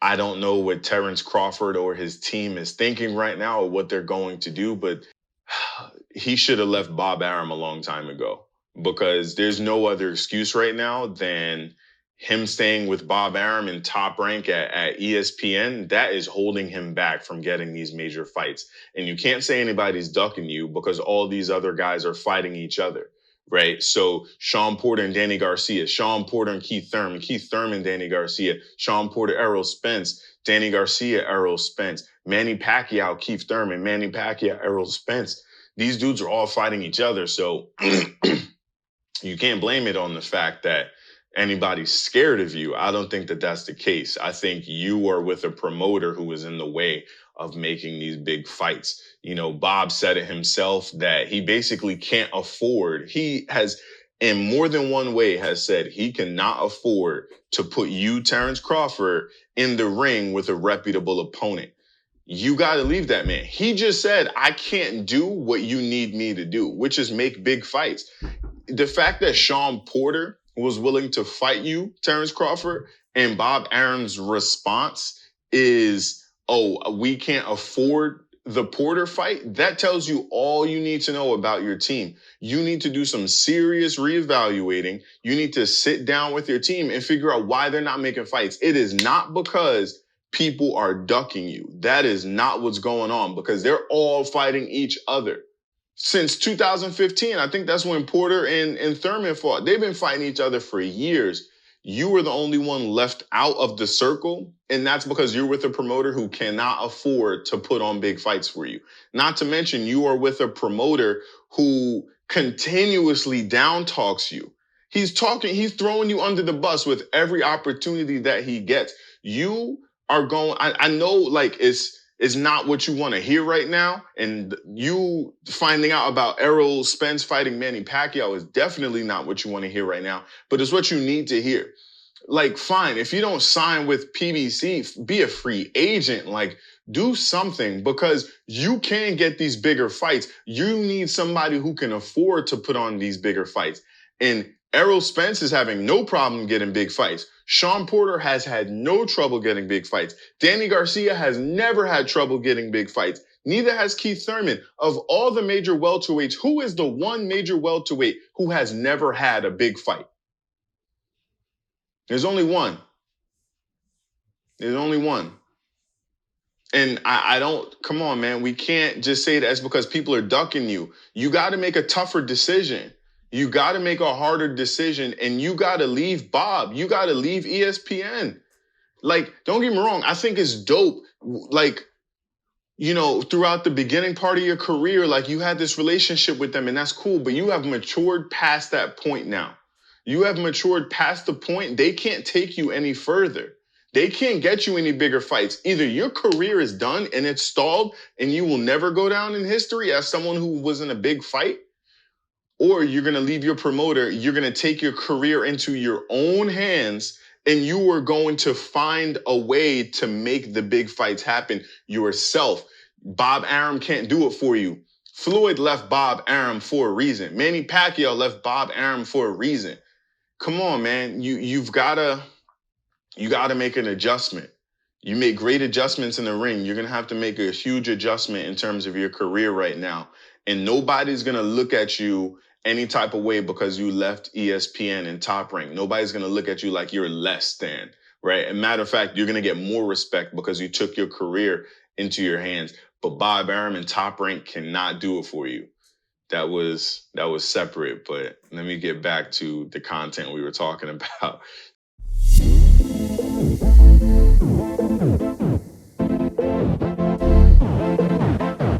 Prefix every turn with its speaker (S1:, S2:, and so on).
S1: I don't know what Terence Crawford or his team is thinking right now or what they're going to do, but he should have left Bob Arum a long time ago, because there's no other excuse right now than him staying with Bob Arum in Top Rank at ESPN. That is holding him back from getting these major fights. And you can't say anybody's ducking you because all these other guys are fighting each other, right? So Sean Porter and Danny Garcia, Sean Porter and Keith Thurman, Danny Garcia, Sean Porter, Errol Spence, Danny Garcia, Errol Spence, Manny Pacquiao, Keith Thurman, Manny Pacquiao, Errol Spence. These dudes are all fighting each other. So you can't blame it on the fact that anybody's scared of you. I don't think that that's the case. I think you are with a promoter who is in the way of making these big fights. You know, Bob said it himself that he basically can't afford. He has, in more than one way, has said he cannot afford to put you, Terence Crawford, in the ring with a reputable opponent. You got to leave that man. He just said, I can't do what you need me to do, which is make big fights. The fact that Sean Porter was willing to fight you, Terence Crawford, and Bob Arum's response is, oh, we can't afford the Porter fight, that tells you all you need to know about your team. You need to do some serious reevaluating. You need to sit down with your team and figure out why they're not making fights. It is not because people are ducking you. That is not what's going on, because they're all fighting each other. Since 2015, I think that's when Porter and Thurman fought. They've been fighting each other for years. You were the only one left out of the circle, and that's because you're with a promoter who cannot afford to put on big fights for you. Not to mention, you are with a promoter who continuously down talks you. He's throwing you under the bus with every opportunity that he gets. You are going, I know, like, it's not what you want to hear right now. And you finding out about Errol Spence fighting Manny Pacquiao is definitely not what you want to hear right now, but it's what you need to hear. Like, fine, if you don't sign with PBC, be a free agent, like, do something, because you can get these bigger fights. You need somebody who can afford to put on these bigger fights. And Errol Spence is having no problem getting big fights. Sean Porter has had no trouble getting big fights. Danny Garcia has never had trouble getting big fights. Neither has Keith Thurman. Of all the major welterweights, who is the one major welterweight who has never had a big fight? There's only one. There's only one. And I don't, come on, man. We can't just say that's because people are ducking you. You got to make a tougher decision. You got to make a harder decision, and you got to leave Bob. You got to leave ESPN. Like, don't get me wrong. I think it's dope. Like, you know, throughout the beginning part of your career, like, you had this relationship with them, and that's cool. But you have matured past that point now. You have matured past the point. They can't take you any further. They can't get you any bigger fights. Either your career is done and it's stalled and you will never go down in history as someone who was in a big fight, or you're going to leave your promoter. You're going to take your career into your own hands, and you are going to find a way to make the big fights happen yourself. Bob Arum can't do it for you. Floyd left Bob Arum for a reason. Manny Pacquiao left Bob Arum for a reason. Come on, man. You gotta make an adjustment. You make great adjustments in the ring. You're going to have to make a huge adjustment in terms of your career right now. And nobody's going to look at you any type of way because you left ESPN and Top Rank. Nobody's going to look at you like you're less than, right? As a matter of fact, you're going to get more respect because you took your career into your hands. But Bob Arum and Top Rank cannot do it for you. That was separate. But let me get back to the content we were talking about.